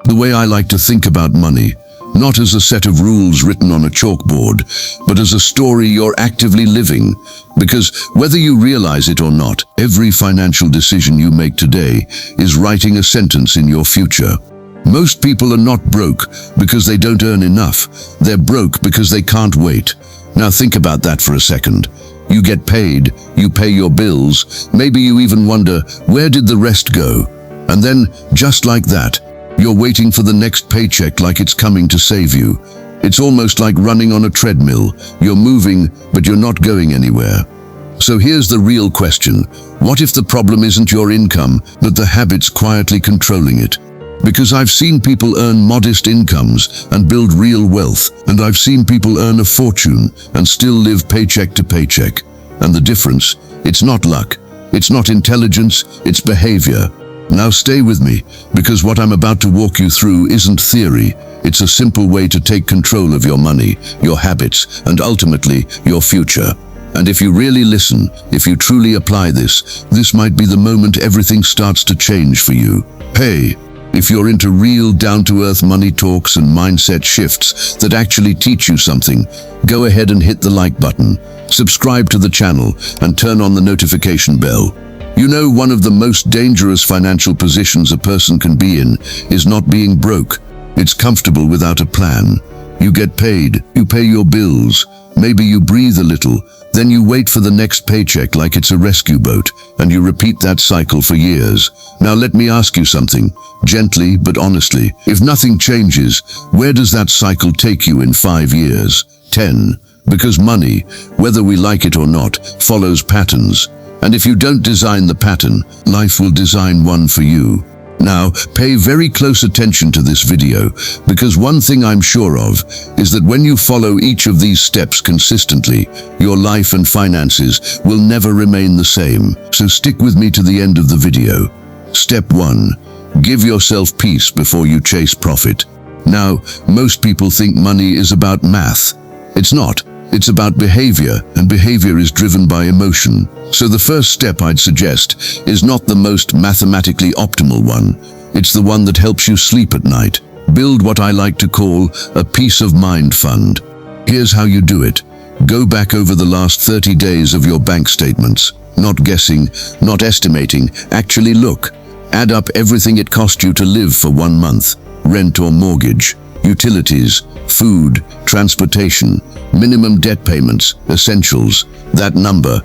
The way I like to think about money, not as a set of rules written on a chalkboard, but as a story you're actively living. Because whether you realize it or not, every financial decision you make today is writing a sentence in your future. Most people are not broke because they don't earn enough. They're broke because they can't wait. Now think about that for a second. You get paid, you pay your bills, maybe you even wonder, where did the rest go? And then, just like that, you're waiting for the next paycheck like it's coming to save you. It's almost like running on a treadmill. You're moving, but you're not going anywhere. So here's the real question. What if the problem isn't your income, but the habits quietly controlling it? Because I've seen people earn modest incomes and build real wealth, and I've seen people earn a fortune and still live paycheck to paycheck. And the difference, it's not luck, it's not intelligence, it's behavior. Now stay with me, because what I'm about to walk you through isn't theory. It's a simple way to take control of your money, your habits, and ultimately, your future. And if you really listen, if you truly apply this might be the moment everything starts to change for you. Hey, if you're into real down-to-earth money talks and mindset shifts that actually teach you something, go ahead and hit the like button, subscribe to the channel, and turn on the notification bell. You know, one of the most dangerous financial positions a person can be in is not being broke. It's comfortable without a plan. You get paid, you pay your bills, maybe you breathe a little, then you wait for the next paycheck like it's a rescue boat, and you repeat that cycle for years. Now let me ask you something, gently but honestly. If nothing changes, where does that cycle take you in 5 years, 10? Because money, whether we like it or not, follows patterns. And if you don't design the pattern, life will design one for you. Now, pay very close attention to this video, because one thing I'm sure of is that when you follow each of these steps consistently, your life and finances will never remain the same. So stick with me to the end of the video. Step 1. Give yourself peace before you chase profit. Now, most people think money is about math. It's not. It's about behavior, and behavior is driven by emotion. So the first step I'd suggest is not the most mathematically optimal one. It's the one that helps you sleep at night. Build what I like to call a peace of mind fund. Here's how you do it. Go back over the last 30 days of your bank statements. Not guessing, not estimating, actually look. Add up everything it cost you to live for 1 month. Rent or mortgage, utilities, food, transportation, minimum debt payments, essentials. That number,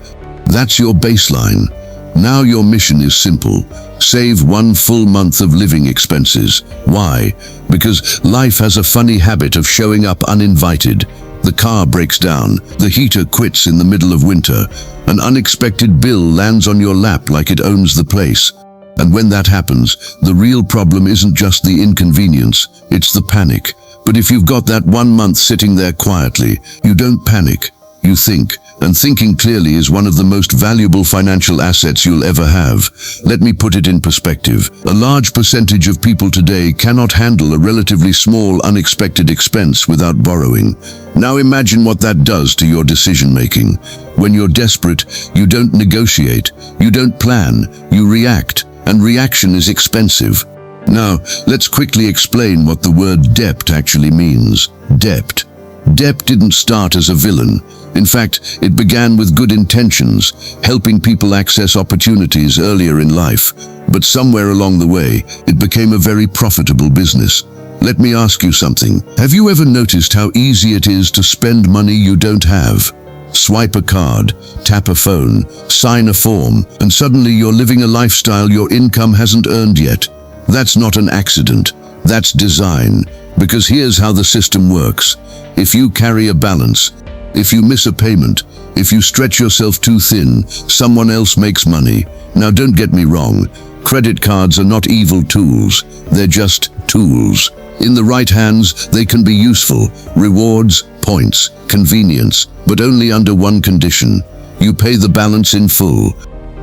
that's your baseline. Now your mission is simple. Save 1 full month of living expenses. Why? Because life has a funny habit of showing up uninvited. The car breaks down, the heater quits in the middle of winter, an unexpected bill lands on your lap like it owns the place. And when that happens, the real problem isn't just the inconvenience, it's the panic. But if you've got that 1 month sitting there quietly, you don't panic, you think. And thinking clearly is one of the most valuable financial assets you'll ever have. Let me put it in perspective. A large percentage of people today cannot handle a relatively small, unexpected expense without borrowing. Now imagine what that does to your decision-making. When you're desperate, you don't negotiate, you don't plan, you react. And reaction is expensive. Now, let's quickly explain what the word debt actually means. Debt. Debt didn't start as a villain. In fact, it began with good intentions, helping people access opportunities earlier in life. But somewhere along the way, it became a very profitable business. Let me ask you something. Have you ever noticed how easy it is to spend money you don't have? Swipe a card, tap a phone, sign a form, and suddenly you're living a lifestyle your income hasn't earned yet. That's not an accident. That's design. Because here's how the system works. If you carry a balance, if you miss a payment, if you stretch yourself too thin, someone else makes money. Now don't get me wrong. Credit cards are not evil tools. They're just tools. In the right hands, they can be useful. Rewards, points, convenience, but only under one condition. You pay the balance in full,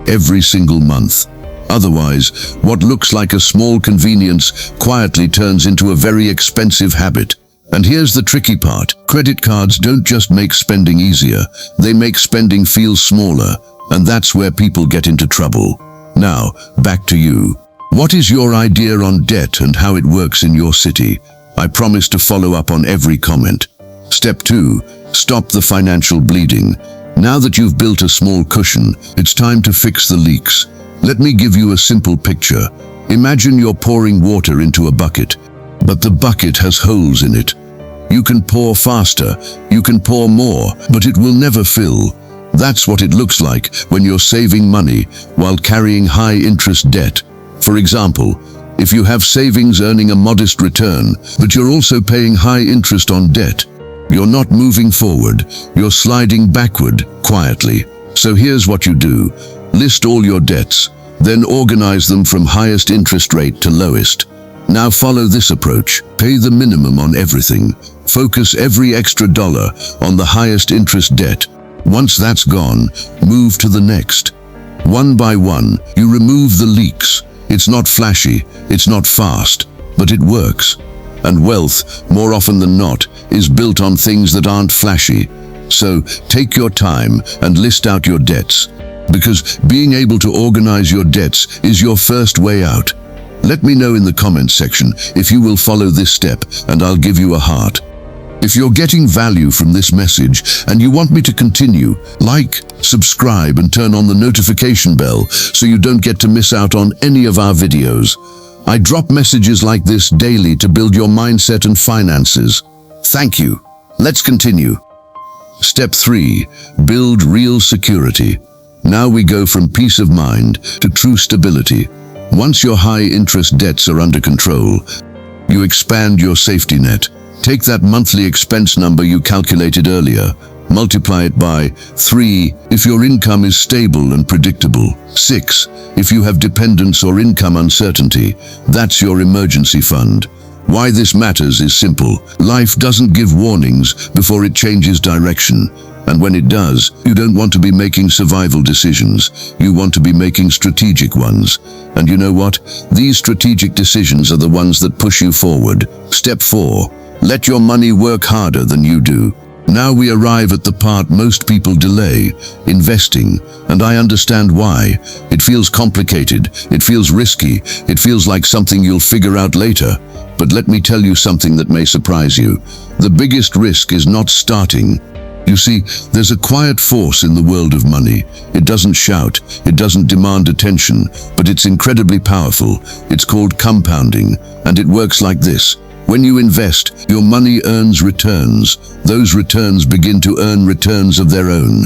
every single month. Otherwise, what looks like a small convenience quietly turns into a very expensive habit. And here's the tricky part. Credit cards don't just make spending easier, they make spending feel smaller, and that's where people get into trouble. Now, back to you. What is your idea on debt and how it works in your city? I promise to follow up on every comment. Step 2. Stop the financial bleeding. Now that you've built a small cushion, it's time to fix the leaks. Let me give you a simple picture. Imagine you're pouring water into a bucket, but the bucket has holes in it. You can pour faster, you can pour more, but it will never fill. That's what it looks like when you're saving money while carrying high-interest debt. For example, if you have savings earning a modest return, but you're also paying high interest on debt, you're not moving forward, you're sliding backward quietly. So here's what you do. List all your debts, then organize them from highest interest rate to lowest. Now follow this approach. Pay the minimum on everything. Focus every extra dollar on the highest interest debt. Once that's gone, move to the next. One by one, you remove the leaks. It's not flashy, it's not fast, but it works. And wealth, more often than not, is built on things that aren't flashy. So take your time and list out your debts, because being able to organize your debts is your first way out. Let me know in the comments section if you will follow this step, and I'll give you a heart. If you're getting value from this message and you want me to continue, like, subscribe and turn on the notification bell so you don't get to miss out on any of our videos. I drop messages like this daily to build your mindset and finances. Thank you. Let's continue. Step 3. Build real security. Now we go from peace of mind to true stability. Once your high-interest debts are under control, you expand your safety net. Take that monthly expense number you calculated earlier, multiply it by 3 if your income is stable and predictable, 6 if you have dependence or income uncertainty. That's your emergency fund. Why this matters is simple. Life doesn't give warnings before it changes direction. And when it does, you don't want to be making survival decisions. You want to be making strategic ones. And you know what? These strategic decisions are the ones that push you forward. Step 4. Let your money work harder than you do. Now we arrive at the part most people delay, investing, and I understand why. It feels complicated, it feels risky, it feels like something you'll figure out later. But let me tell you something that may surprise you. The biggest risk is not starting. You see, there's a quiet force in the world of money. It doesn't shout, it doesn't demand attention, but it's incredibly powerful. It's called compounding, and it works like this. When you invest, your money earns returns. Those returns begin to earn returns of their own.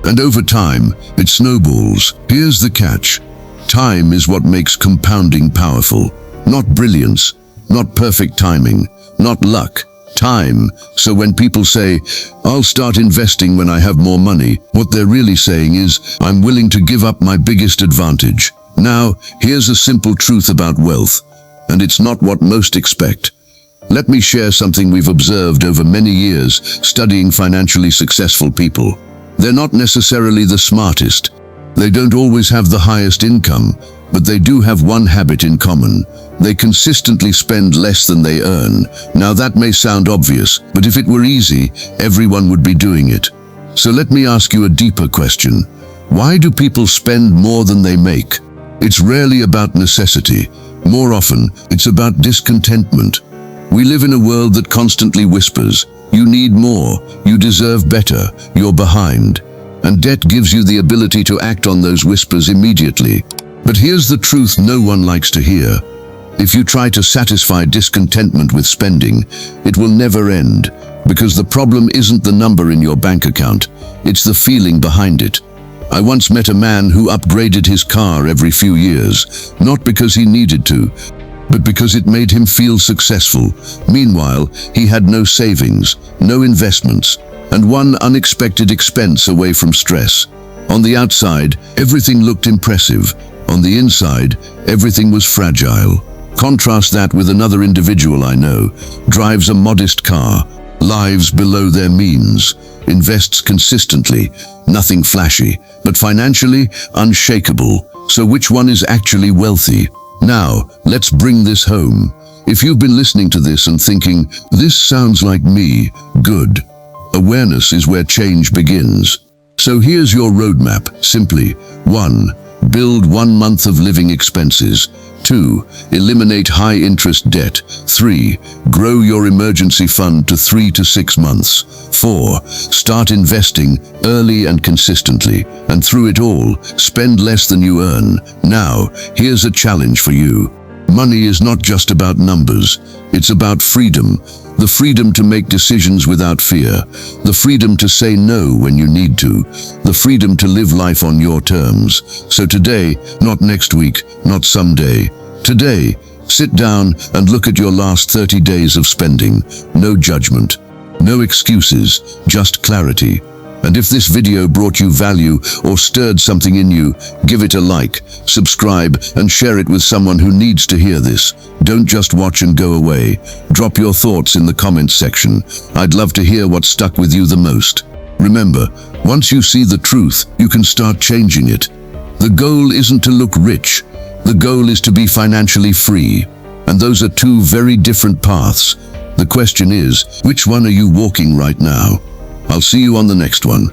And over time, it snowballs. Here's the catch. Time is what makes compounding powerful. Not brilliance, not perfect timing, not luck. Time. So when people say, I'll start investing when I have more money, what they're really saying is, I'm willing to give up my biggest advantage. Now, here's a simple truth about wealth, and it's not what most expect. Let me share something we've observed over many years studying financially successful people. They're not necessarily the smartest. They don't always have the highest income, but they do have one habit in common. They consistently spend less than they earn. Now that may sound obvious, but if it were easy, everyone would be doing it. So let me ask you a deeper question. Why do people spend more than they make? It's rarely about necessity. More often, it's about discontentment. We live in a world that constantly whispers, you need more, you deserve better, you're behind. And debt gives you the ability to act on those whispers immediately. But here's the truth no one likes to hear. If you try to satisfy discontentment with spending, it will never end, because the problem isn't the number in your bank account, it's the feeling behind it. I once met a man who upgraded his car every few years, not because he needed to, but because it made him feel successful. Meanwhile, he had no savings, no investments, and one unexpected expense away from stress. On the outside, everything looked impressive. On the inside, everything was fragile. Contrast that with another individual I know, drives a modest car, lives below their means, invests consistently, nothing flashy, but financially unshakable. So which one is actually wealthy? Now, let's bring this home. If you've been listening to this and thinking, this sounds like me, good. Awareness is where change begins. So here's your roadmap, simply. 1. Build 1 month of living expenses. 2. Eliminate high-interest debt. 3. Grow your emergency fund to 3 to 6 months. 4. Start investing early and consistently. And through it all, spend less than you earn. Now, here's a challenge for you. Money is not just about numbers. It's about freedom. The freedom to make decisions without fear. The freedom to say no when you need to. The freedom to live life on your terms. So today, not next week, not someday. Today, sit down and look at your last 30 days of spending. No judgment. No excuses, just clarity. And if this video brought you value or stirred something in you, give it a like, subscribe, and share it with someone who needs to hear this. Don't just watch and go away. Drop your thoughts in the comments section. I'd love to hear what stuck with you the most. Remember, once you see the truth, you can start changing it. The goal isn't to look rich. The goal is to be financially free. And those are two very different paths. The question is, which one are you walking right now? I'll see you on the next one.